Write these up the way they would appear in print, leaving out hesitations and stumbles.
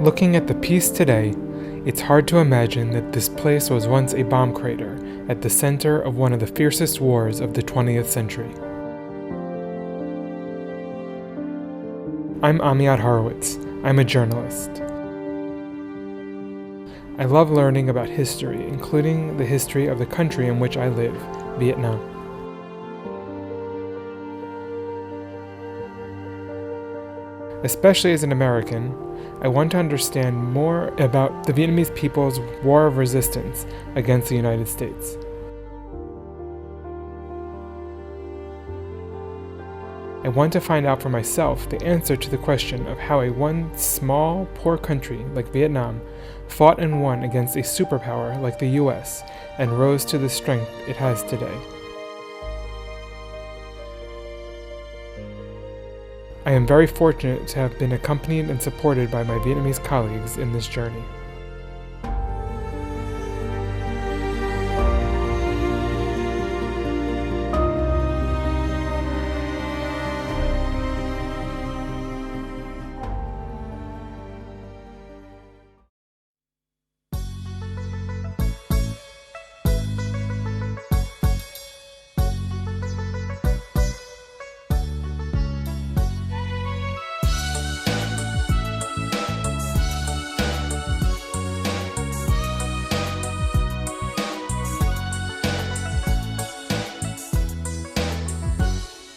Looking at the piece today, it's hard to imagine that this place was once a bomb crater at the center of one of the fiercest wars of the 20th century. I'm Amiad Horowitz. I'm a journalist. I love learning about history, including the history of the country in which I live, Vietnam. Especially as an American, I want to understand more about the Vietnamese people's war of resistance against the United States. I want to find out for myself the answer to the question of how a once small, poor country like Vietnam fought and won against a superpower like the US and rose to the strength it has today. I am very fortunate to have been accompanied and supported by my Vietnamese colleagues in this journey.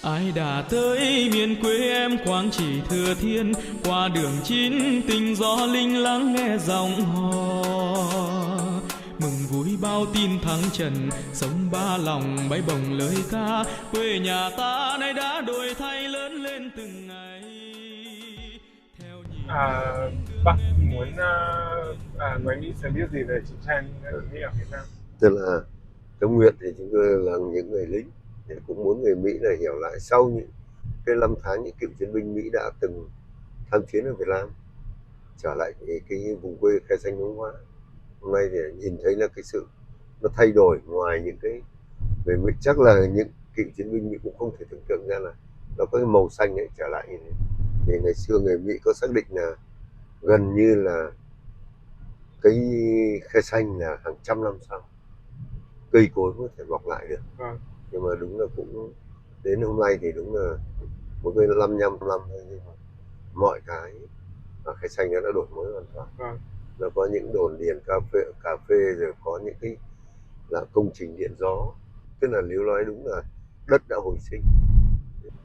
Ai đã tới miền quê em Quảng Trị Thừa Thiên, qua đường chín tình gió linh lắng nghe giọng hò. Mừng vui bao tin thắng trận, sông Ba Lòng bay bồng lời ca. Quê nhà ta nay đã đổi thay lớn lên từng ngày. Bác muốn người Mỹ sẽ biết gì về chiến tranh Mỹ ở Việt Nam? Tức là tâm nguyện thì chúng tôi là những người lính thì cũng muốn người Mỹ này hiểu lại sau những cái năm tháng những cựu chiến binh Mỹ đã từng tham chiến ở Việt Nam trở lại cái vùng quê khai xanh hướng hóa. Hôm nay thì nhìn thấy là cái sự nó thay đổi, ngoài những cái về Mỹ, chắc là những cựu chiến binh Mỹ cũng không thể tưởng tượng ra là nó có cái màu xanh ấy trở lại như thế. Thì ngày xưa người Mỹ có xác định là gần như là cái khe xanh là hàng trăm năm sau cây cối có thể mọc lại được. Nhưng mà đúng là cũng đến hôm nay thì đúng là một cái 55 năm thôi, nhưng mà mọi cái ở khe xanh nó đã đổi mới hoàn toàn. Nó có những đồn điền cà phê rồi có những cái là công trình điện gió, tức là nếu nói đúng là đất đã hồi sinh.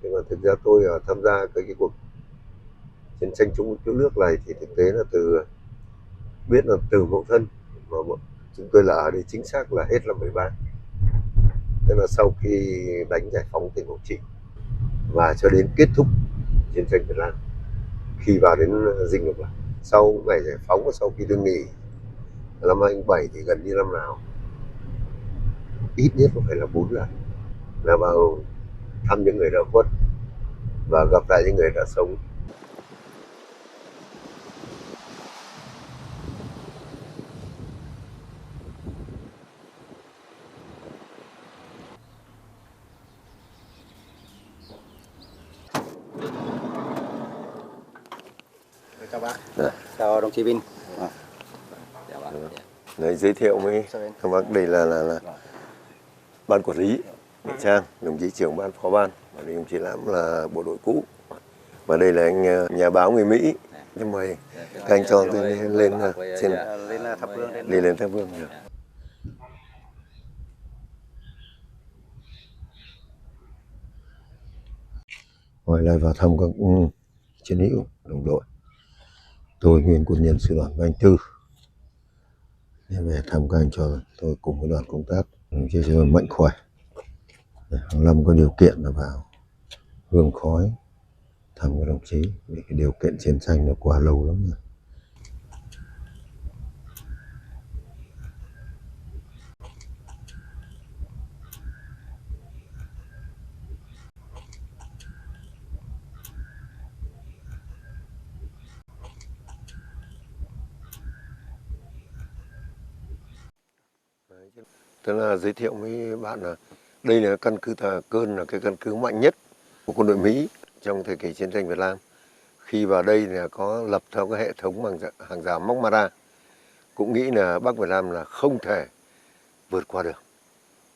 Nhưng mà thực ra tôi tham gia cái cuộc chiến tranh chống nước này thì thực tế là biết là từ mậu thân, mà chúng tôi là ở đây chính xác là hết năm 13. Tức là sau khi đánh giải phóng tỉnh Quảng Trị và cho đến kết thúc chiến tranh Việt Nam, khi vào đến Dinh Độc Lập, sau ngày giải phóng và sau khi tôi nghỉ năm 2007 thì gần như năm nào ít nhất cũng phải là 4 lần là vào thăm những người đã khuất và gặp lại những người đã sống. Chào bác. Chào đồng chí Vinh. Chào bác. Đấy, giới thiệu với các bác, đây là ban quản lý Nghĩa Trang, đồng chí trưởng ban phó ban, và đây đồng chí Lãm là bộ đội cũ, và đây là anh nhà báo người Mỹ. Nhưng mời các anh cho tôi lên trên lên tháp hương. Hỏi lại vào thăm các chiến hữu đồng đội. Tôi nguyên quân nhân sư đoàn Anh Tư về thăm các anh cho tôi cùng với đoàn công tác chia sẻ mạnh khỏe. Hàng năm có điều kiện là vào hương khói thăm các đồng chí, vì cái điều kiện chiến tranh nó quá lâu lắm rồi. Tức là giới thiệu với bạn là đây là căn cứ Thà Cơn, là cái căn cứ mạnh nhất của quân đội Mỹ trong thời kỳ chiến tranh Việt Nam. khi vào đây là có lập theo cái hệ thống hàng rào móc mara, cũng nghĩ là Bắc Việt Nam là không thể vượt qua được,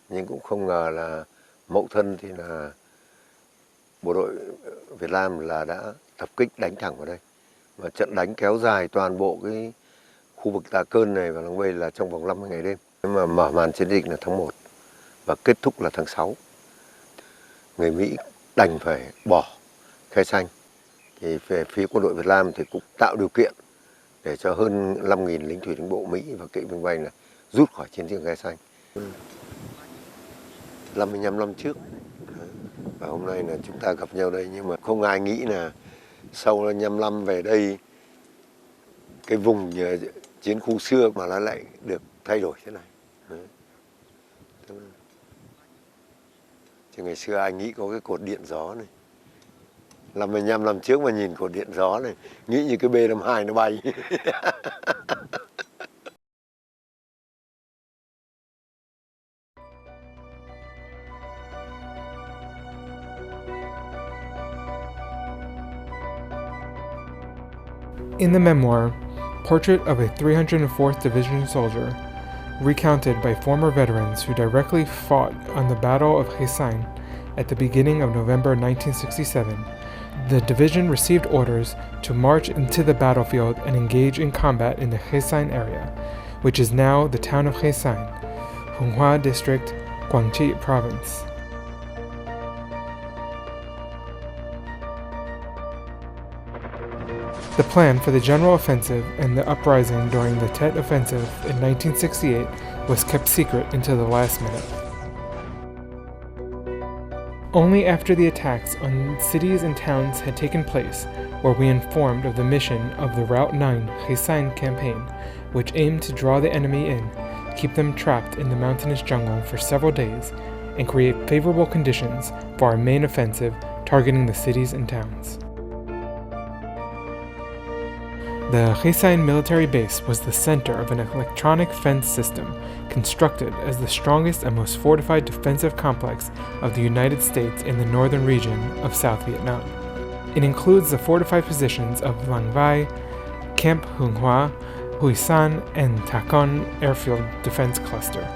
nhưng cũng không ngờ là Mậu Thân thì là bộ đội Việt Nam là đã tập kích đánh thẳng vào đây, và trận đánh kéo dài toàn bộ cái khu vực Tà Cơn này và Lăng Vây là trong vòng 50 ngày đêm. Mà mở màn chiến dịch là tháng 1 và kết thúc là tháng 6. Người Mỹ đành phải bỏ Khe Xanh. Thì về phía quân đội Việt Nam thì cũng tạo điều kiện để cho hơn 5.000 lính thủy đánh bộ Mỹ và kỵ binh bay là rút khỏi chiến trường Khe Xanh. 55 năm trước, và hôm nay là chúng ta gặp nhau đây, nhưng mà không ai nghĩ là sau 55 năm về đây, cái vùng chiến khu xưa mà nó lại được thay đổi thế này. Chứ ngày xưa ai nghĩ có cái cột điện gió này. 55 năm trước mà nhìn cột điện gió này, nghĩ như cái B-52 nó bay. In the memoir, Portrait of a 304th Division Soldier, recounted by former veterans who directly fought on the Battle of Khe at the beginning of November 1967, the division received orders to march into the battlefield and engage in combat in the Khe area, which is now the town of Khe Hunghua District, Guangxi Province. The plan for the general offensive and the uprising during the Tet Offensive in 1968 was kept secret until the last minute. Only after the attacks on cities and towns had taken place were we informed of the mission of the Route 9 Khe campaign, which aimed to draw the enemy in, keep them trapped in the mountainous jungle for several days, and create favorable conditions for our main offensive targeting the cities and towns. The Khe military base was the center of an electronic fence system constructed as the strongest and most fortified defensive complex of the United States in the northern region of South Vietnam. It includes the fortified positions of Lang Vai, Camp Hunghua, Hue San, and Tacon Airfield Defense Cluster.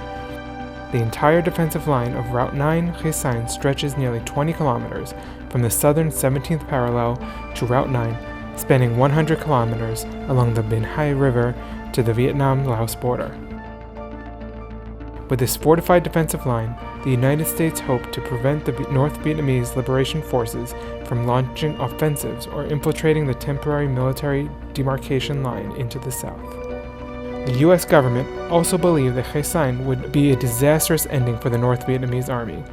The entire defensive line of Route 9 Khe stretches nearly 20 kilometers from the southern 17th parallel to Route 9, spanning 100 kilometers along the Binh Hai River to the Vietnam-Laos border. With this fortified defensive line, the United States hoped to prevent the North Vietnamese Liberation Forces from launching offensives or infiltrating the temporary military demarcation line into the south. The U.S. government also believed that Khe Sanh would be a disastrous ending for the North Vietnamese army.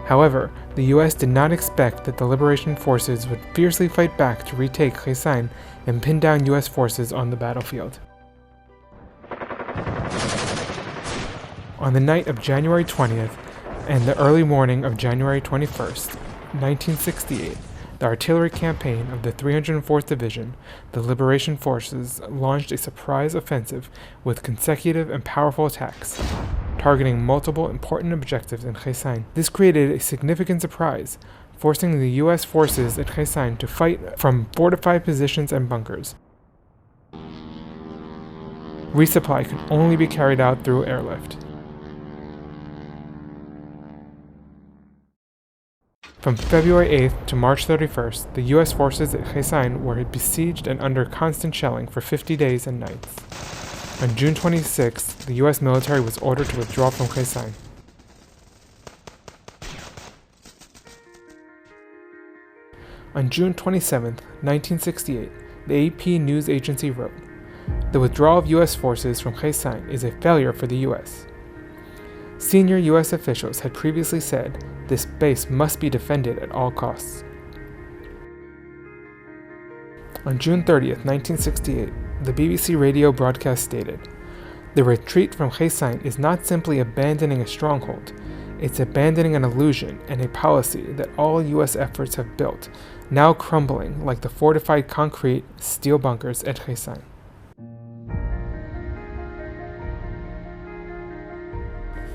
However, the U.S. did not expect that the Liberation Forces would fiercely fight back to retake Khe Sanh and pin down U.S. forces on the battlefield. On the night of January 20th and the early morning of January 21st, 1968, the artillery campaign of the 304th Division, the Liberation Forces, launched a surprise offensive with consecutive and powerful attacks, targeting multiple important objectives in Khe Sanh. This created a significant surprise, forcing the U.S. forces at Khe Sanh to fight from fortified positions and bunkers. Resupply could only be carried out through airlift. From February 8th to March 31st, the U.S. forces at Khe Sanh were besieged and under constant shelling for 50 days and nights. On June 26th, the U.S. military was ordered to withdraw from Khe Sanh. On June 27th, 1968, the AP news agency wrote, "The withdrawal of U.S. forces from Khe Sanh is a failure for the U.S." Senior U.S. officials had previously said this base must be defended at all costs. On June 30th, 1968, the BBC radio broadcast stated, "The retreat from Khe Sanh is not simply abandoning a stronghold, it's abandoning an illusion and a policy that all U.S. efforts have built, now crumbling like the fortified concrete steel bunkers at Khe Sanh."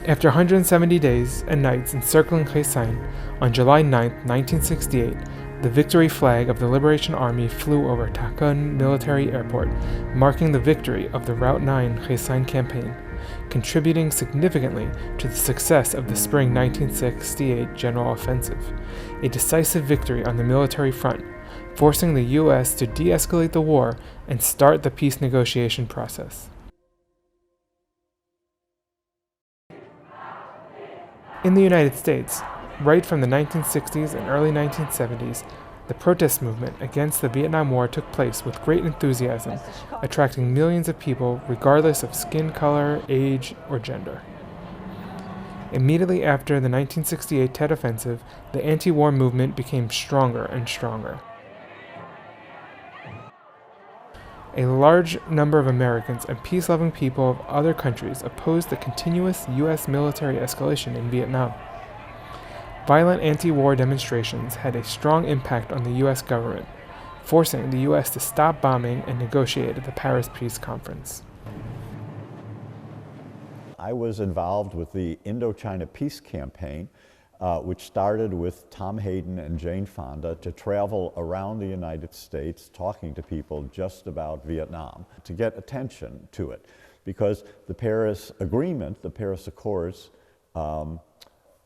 After 170 days and nights encircling Khe Sanh, on July 9, 1968, the victory flag of the Liberation Army flew over Ta Khon Military Airport, marking the victory of the Route 9 Khe campaign, contributing significantly to the success of the spring 1968 General Offensive, a decisive victory on the military front, forcing the U.S. to de-escalate the war and start the peace negotiation process. In the United States, right from the 1960s and early 1970s, the protest movement against the Vietnam War took place with great enthusiasm, attracting millions of people regardless of skin color, age, or gender. Immediately after the 1968 Tet Offensive, the anti-war movement became stronger and stronger. A large number of Americans and peace-loving people of other countries opposed the continuous U.S. military escalation in Vietnam. Violent anti-war demonstrations had a strong impact on the U.S. government, forcing the U.S. to stop bombing and negotiate at the Paris Peace Conference. I was involved with the Indochina Peace Campaign, which started with Tom Hayden and Jane Fonda to travel around the United States talking to people just about Vietnam to get attention to it. Because the Paris Agreement, the Paris Accords,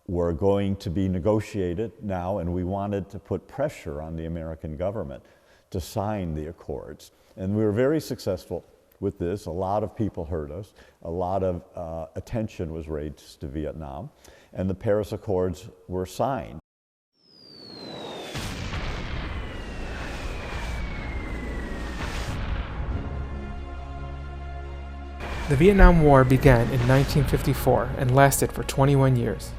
were going to be negotiated now, and we wanted to put pressure on the American government to sign the accords. And we were very successful with this. A lot of people heard us. A lot of attention was raised to Vietnam, and the Paris Accords were signed. The Vietnam War began in 1954 and lasted for 21 years.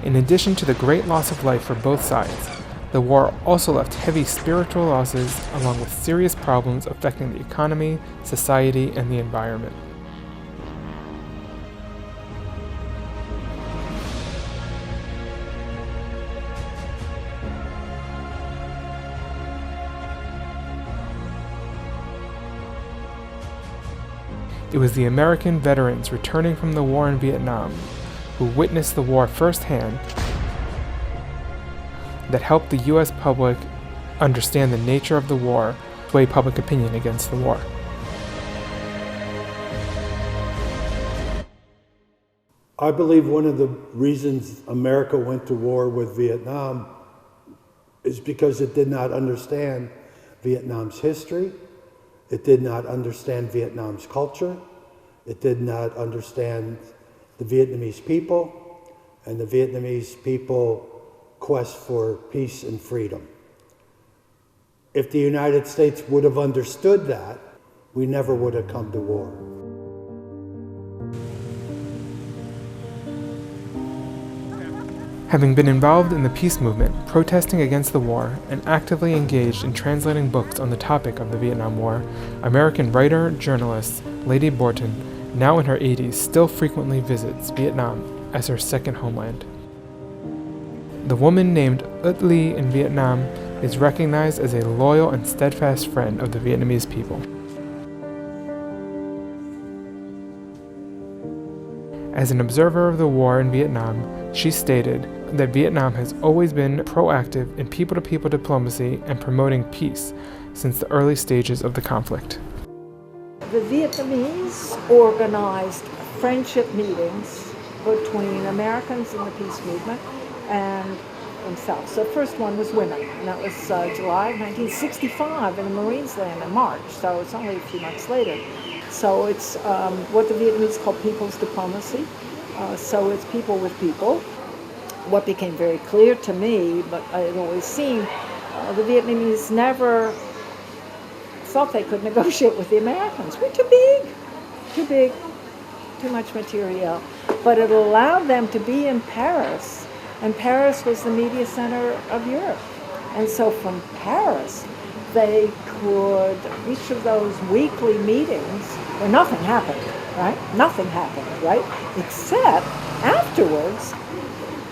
In addition to the great loss of life for both sides, the war also left heavy spiritual losses along with serious problems affecting the economy, society, and the environment. It was the American veterans returning from the war in Vietnam who witnessed the war firsthand that helped the U.S. public understand the nature of the war, sway public opinion against the war. I believe one of the reasons America went to war with Vietnam is because it did not understand Vietnam's history. It did not understand Vietnam's culture. It did not understand the Vietnamese people and the Vietnamese people quest for peace and freedom. If the United States would have understood that, we never would have come to war. Having been involved in the peace movement, protesting against the war, and actively engaged in translating books on the topic of the Vietnam War, American writer-journalist Lady Borton, now in her 80s, still frequently visits Vietnam as her second homeland. The woman named Ut Ly in Vietnam is recognized as a loyal and steadfast friend of the Vietnamese people. As an observer of the war in Vietnam, she stated that Vietnam has always been proactive in people-to-people diplomacy and promoting peace since the early stages of the conflict. The Vietnamese organized friendship meetings between Americans in the peace movement and themselves. The first one was women, and that was July of 1965 in the Marines land in March, so it's only a few months later. So it's what the Vietnamese call people's diplomacy. So it's people with people. What became very clear to me, but I had always seen, the Vietnamese never thought they could negotiate with the Americans. We're too big, too much material. But it allowed them to be in Paris, and Paris was the media center of Europe. And so from Paris, they could, each of those weekly meetings where nothing happened, right? Nothing happened, right? Except afterwards,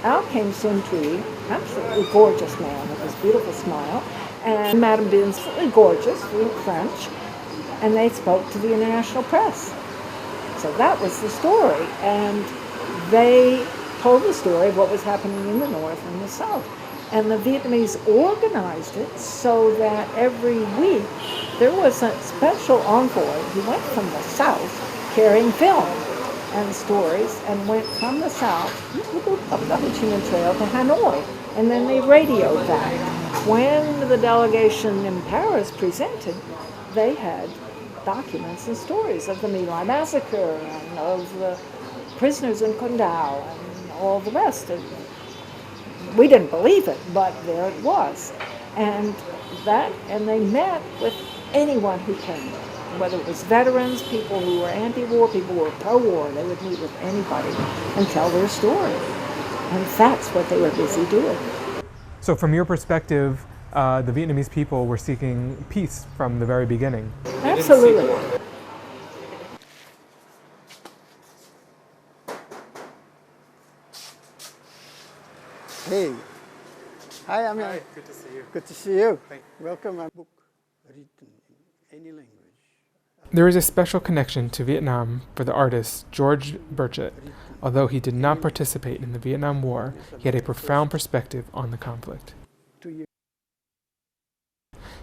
out came Sun Tui, absolutely gorgeous man with his beautiful smile, and Madame Bin's really gorgeous, fluent French, and they spoke to the international press. So that was the story, and they told the story of what was happening in the North and the South. And the Vietnamese organized it so that every week there was a special envoy who went from the South carrying film and stories and went from the South up the Ho Chi Minh Trail to Hanoi. And then they radioed that. When the delegation in Paris presented, they had documents and stories of the My Lai massacre and of the prisoners in Con Dao and all the rest. We didn't believe it, but there it was. And they met with anyone who came, whether it was veterans, people who were anti-war, people who were pro-war. They would meet with anybody and tell their story. And that's what they were busy doing. So from your perspective, the Vietnamese people were seeking peace from the very beginning. Absolutely. Hey. Hi, Amir. Hi, good to see you. Good to see you. Welcome. A book written in any language. There is a special connection to Vietnam for the artist George Burchett. Although he did not participate in the Vietnam War, he had a profound perspective on the conflict.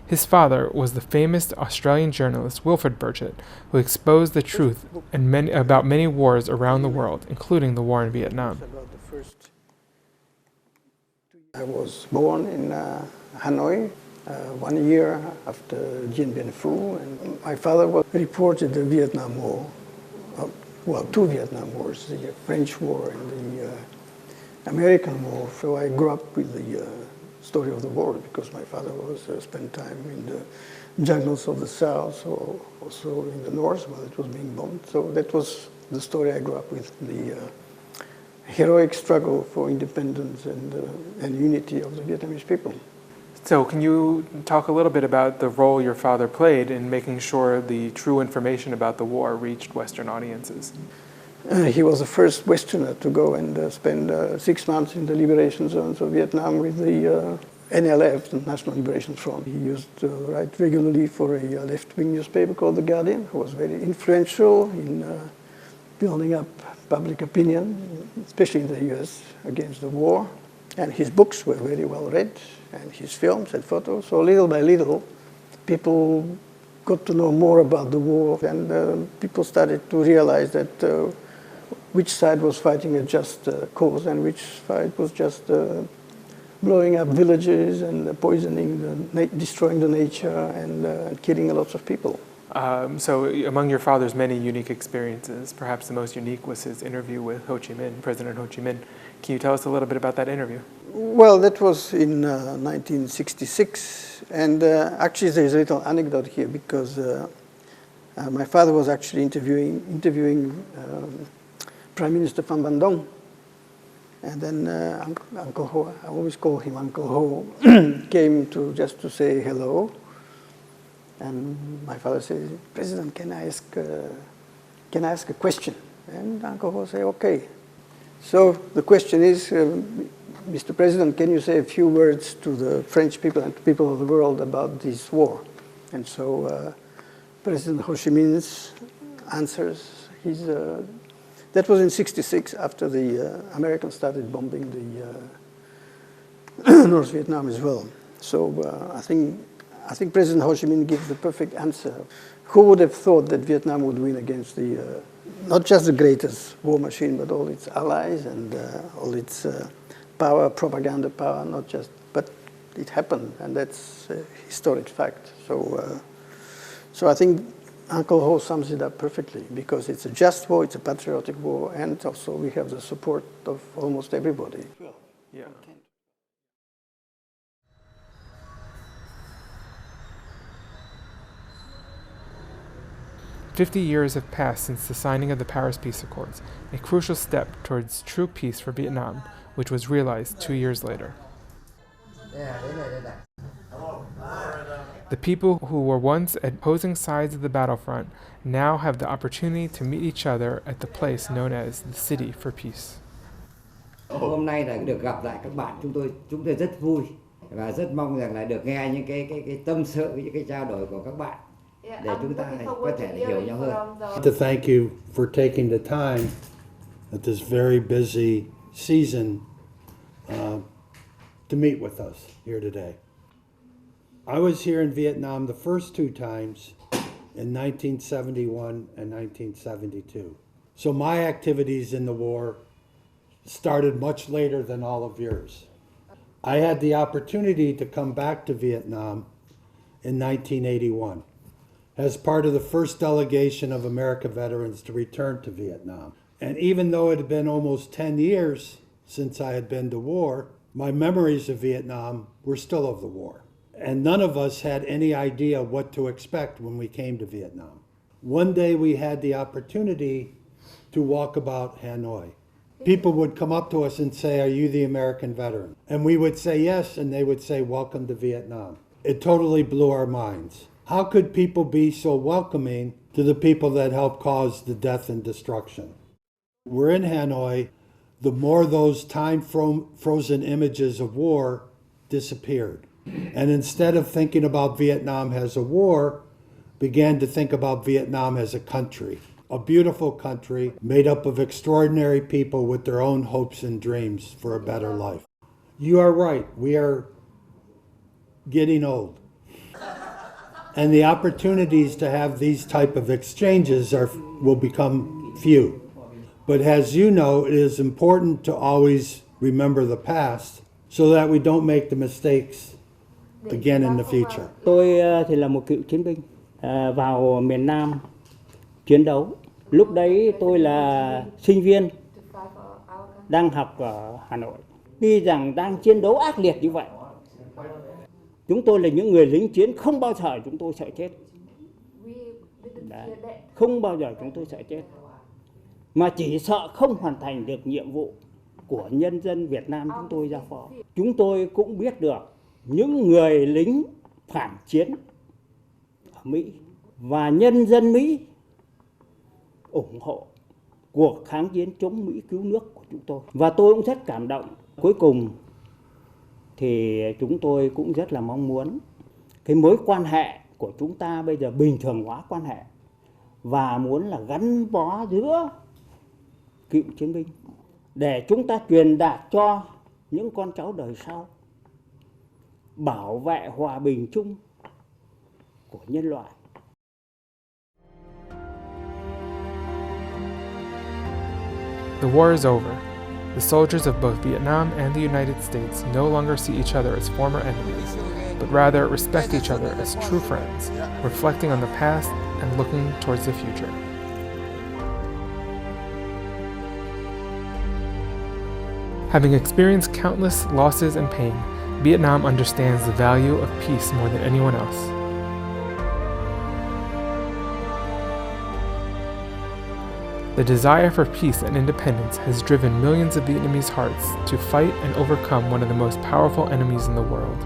His father was the famous Australian journalist Wilfred Burchett, who exposed the truth about many wars around the world, including the war in Vietnam. I was born in Hanoi 1 year after Dien Bien Phu, and my father reported the Vietnam War. Two Vietnam Wars, the French War and the American War. So I grew up with the story of the war because my father spent time in the jungles of the South, or also in the North while it was being bombed. So that was the story I grew up with, the heroic struggle for independence and unity of the Vietnamese people. So can you talk a little bit about the role your father played in making sure the true information about the war reached Western audiences? He was the first Westerner to go and spend 6 months in the liberation zones of Vietnam with the NLF, the National Liberation Front. He used to write regularly for a left-wing newspaper called The Guardian, who was very influential in building up public opinion, especially in the US, against the war. And his books were very well read, and his films and photos. So little by little, people got to know more about the war, and people started to realize that which side was fighting a just cause and which side was just blowing up villages and poisoning, destroying the nature and killing lots of people. So among your father's many unique experiences, perhaps the most unique was his interview with Ho Chi Minh, President Ho Chi Minh. Can you tell us a little bit about that interview? Well, that was in 1966, and actually there's a little anecdote here because my father was actually interviewing Prime Minister Pham Van Dong, and then Uncle Ho, I always call him Uncle Ho, came to just to say hello, and my father said, "President, can I ask a question?" And Uncle Ho said, "Okay." So the question is, Mr. President, can you say a few words to the French people and to people of the world about this war? And so President Ho Chi Minh's answers, that was in '66 after the Americans started bombing the North Vietnam as well. So I think President Ho Chi Minh gave the perfect answer. Who would have thought that Vietnam would win against not just the greatest war machine, but all its allies and all its power, propaganda power, but it happened, and that's a historic fact. So I think Uncle Ho sums it up perfectly, because it's a just war, it's a patriotic war, and also we have the support of almost everybody. Yeah. 50 years have passed since the signing of the Paris Peace Accords, a crucial step towards true peace for Vietnam, which was realized 2 years later. The people who were once at opposing sides of the battlefront now have the opportunity to meet each other at the place known as the City for Peace. Hôm nay là được gặp lại các bạn, chúng tôi rất vui và rất mong rằng là được nghe những cái tâm sự, những cái trao đổi của các bạn để chúng ta có thể hiểu nhau hơn. To thank you for taking the time at this very busy season to meet with us here today. I was here in Vietnam the first two times in 1971 and 1972. So my activities in the war started much later than all of yours. I had the opportunity to come back to Vietnam in 1981 as part of the first delegation of American veterans to return to Vietnam. And even though it had been almost 10 years since I had been to war, my memories of Vietnam were still of the war. And none of us had any idea what to expect when we came to Vietnam. One day we had the opportunity to walk about Hanoi. People would come up to us and say, "Are you the American veteran?" And we would say yes, and they would say, "Welcome to Vietnam." It totally blew our minds. How could people be so welcoming to the people that helped cause the death and destruction? We're in Hanoi. The more those time-frozen images of war disappeared. And instead of thinking about Vietnam as a war, began to think about Vietnam as a country. A beautiful country made up of extraordinary people with their own hopes and dreams for a better life. You are right, we are getting old. And the opportunities to have these type of exchanges will become few. But as you know, it is important to always remember the past so that we don't make the mistakes again in the future. Tôi thì là một cựu chiến binh vào miền Nam chiến đấu. Lúc đấy tôi là sinh viên đang học ở Hà Nội. Tuy rằng đang chiến đấu ác liệt như vậy, chúng tôi là những người lính chiến, không bao giờ chúng tôi sợ chết. Đấy. Không bao giờ chúng tôi sợ chết. Mà chỉ sợ không hoàn thành được nhiệm vụ của nhân dân Việt Nam chúng tôi giao phó. Chúng tôi cũng biết được những người lính phản chiến ở Mỹ và nhân dân Mỹ ủng hộ cuộc kháng chiến chống Mỹ cứu nước của chúng tôi. Và tôi cũng rất cảm động. Cuối cùng thì chúng tôi cũng rất là mong muốn cái mối quan hệ của chúng ta bây giờ bình thường hóa quan hệ và muốn là gắn bó giữa cựu chiến binh để chúng ta truyền đạt cho những con cháu đời sau bảo vệ hòa bình chung của nhân loại. The war is over. The soldiers of both Vietnam and the United States no longer see each other as former enemies, but rather respect each other as true friends, reflecting on the past and looking towards the future. Having experienced countless losses and pain, Vietnam understands the value of peace more than anyone else. The desire for peace and independence has driven millions of Vietnamese hearts to fight and overcome one of the most powerful enemies in the world.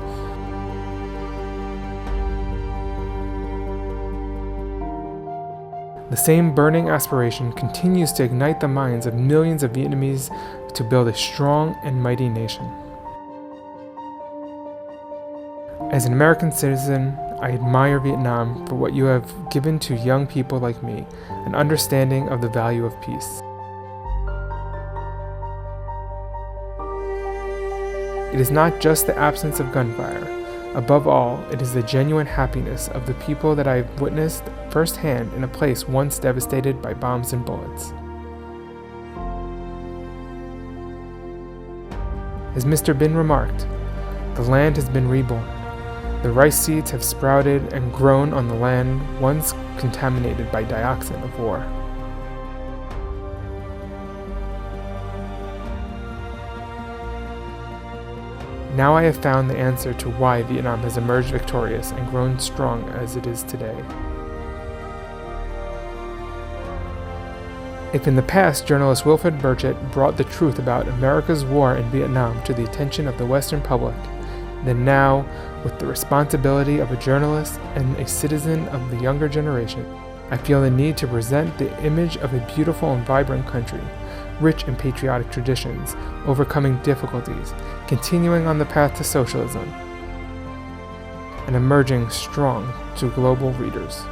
The same burning aspiration continues to ignite the minds of millions of Vietnamese to build a strong and mighty nation. As an American citizen, I admire Vietnam for what you have given to young people like me, an understanding of the value of peace. It is not just the absence of gunfire. Above all, it is the genuine happiness of the people that I have witnessed firsthand in a place once devastated by bombs and bullets. As Mr. Bin remarked, the land has been reborn. The rice seeds have sprouted and grown on the land once contaminated by dioxin of war. Now I have found the answer to why Vietnam has emerged victorious and grown strong as it is today. If in the past journalist Wilfred Burchett brought the truth about America's war in Vietnam to the attention of the Western public, then now, with the responsibility of a journalist and a citizen of the younger generation, I feel the need to present the image of a beautiful and vibrant country, rich in patriotic traditions, overcoming difficulties, continuing on the path to socialism, and emerging strong to global readers.